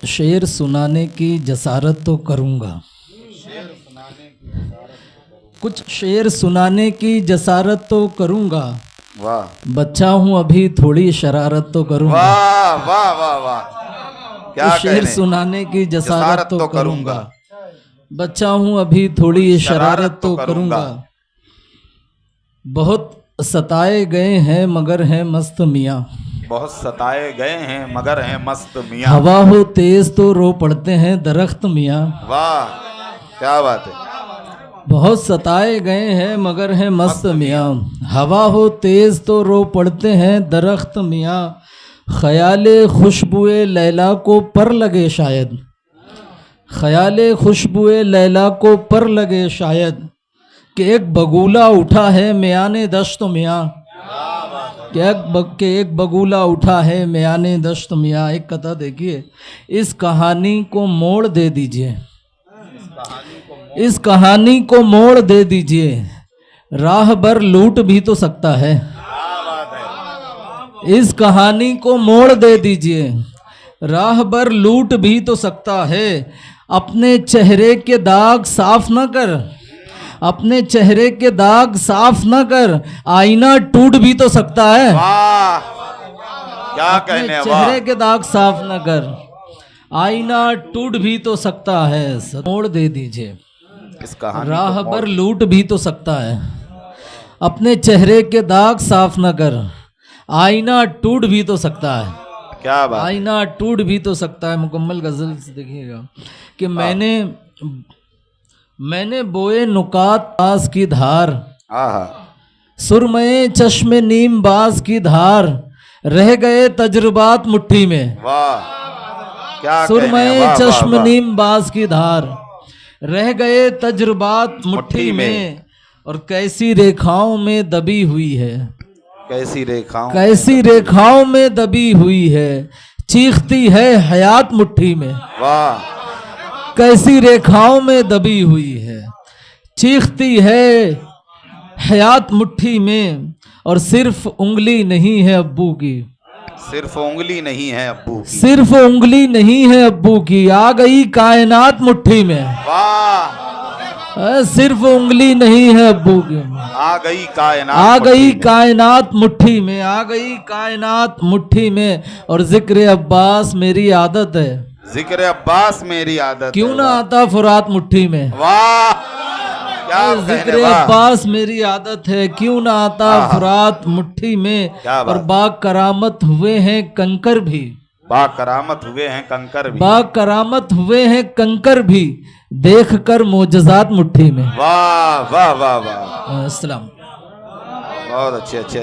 शेर सुनाने की जसारत तो करूँगा, कुछ शेर सुनाने की जसारत तो करूँगा। वाह बच्चा हूँ अभी, थोड़ी शरारत तो करूँगा। वाह वाह वाह वाह, क्या तो शेर कहने, सुनाने की जसारत तो करूँगा। करूंगा। बच्चा हूँ अभी, थोड़ी शरारत तो करूँगा। बहुत सताए गए हैं मगर हैं मस्त मियाँ। बहुत सताए गए हैं मगर हैं मस्त मियाँ। हवा हो तेज तो रो पड़ते हैं दरख्त मियाँ। वाह क्या बात है। बहुत सताए गए हैं मगर हैं मस्त मियाँ। हवा हो तेज तो रो पड़ते हैं दरख्त मियाँ। ख्याले खुशबुए लैला को पर लगे शायद, ख्याले खुशबुए लैला को पर लगे शायद, कि एक बगुला उठा है मियाने दश्त मियाँ। कि एक बगुला उठा है मियाने दश्त मियाँ। एक कथा देखिए, इस कहानी को मोड़ दे दीजिए, इस कहानी को मोड़ दे दीजिए। राह भर लूट भी तो सकता है। इस कहानी को मोड़ दे दीजिए, राह भर लूट भी तो सकता है। अपने चेहरे के दाग साफ न कर, अपने चेहरे के दाग साफ न कर, आईना टूट भी तो सकता है। वाह क्या कहने, चेहरे के दाग साफ न कर, आईना टूट भी तो सकता है। मोड़ दे दीजिए, इस कहानी राह को पर लूट भी तो सकता है। अपने चेहरे के दाग साफ न कर, आईना टूट भी तो सकता है। क्या बात, आईना टूट भी तो सकता है। मुकम्मल गजल से देखिएगा कि मैंने बोए नुकात पास की धार, आहा सुरमये चश्मे नीम बाज की धार, रह गए तजुर्बात मुट्ठी में। वाह क्या कहने, सुरमये वाह, वाह, चश्म वाह। नीम बाज की धार, रह गए तजुर्बात मुट्ठी में। और कैसी रेखाओं में दबी हुई है, कैसी रेखाओं, कैसी रेखाओं में दबी हुई है, चीखती है हयात मुट्ठी में। वाह कैसी रेखाओं में दबी हुई है, चीखती है हयात मुट्ठी में। और सिर्फ उंगली नहीं है अब्बू की, सिर्फ उंगली नहीं है अब्बू की। सिर्फ उंगली नहीं है अब्बू की, आ गई कायनात मुट्ठी में। वाह सिर्फ उंगली नहीं है अब्बू की, आ गई कायनात, आ गई मुट्ठी में। कायनात मुट्ठी में, आ गई कायनात मुट्ठी में। और जिक्र अब्बास मेरी आदत है, जिक्र अब्बास मेरी आदत क्यों है। ना आता फुरात मुट्ठी में। वाह क्या जिक्र कहने, वाह अब्बास मेरी आदत है, क्यों ना आता फुरात मुट्ठी में। क्या बात। और बाग करामत हुए हैं कंकर भी, बा करामत हुए हैं कंकर भी। बाग करामत हुए हैं कंकर भी, देख कर मोजज़ात मुट्ठी में। वाह वाह वाह वाह, अस्सलाम। बहुत अच्छे अच्छे